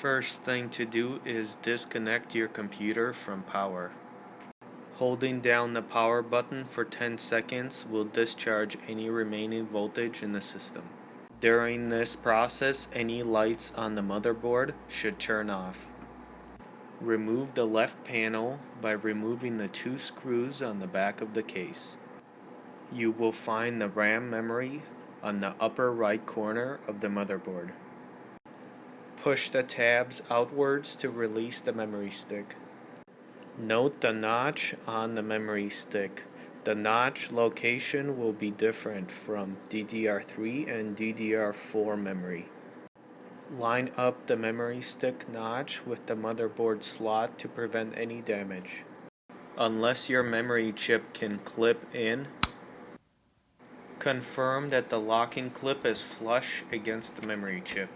First thing to do is disconnect your computer from power. Holding down the power button for 10 seconds will discharge any remaining voltage in the system. During this process, any lights on the motherboard should turn off. Remove the left panel by removing the 2 screws on the back of the case. You will find the RAM memory on the upper right corner of the motherboard. Push the tabs outwards to release the memory stick. Note the notch on the memory stick. The notch location will be different from DDR3 and DDR4 memory. Line up the memory stick notch with the motherboard slot to prevent any damage. Unless your memory chip can clip in, confirm that the locking clip is flush against the memory chip.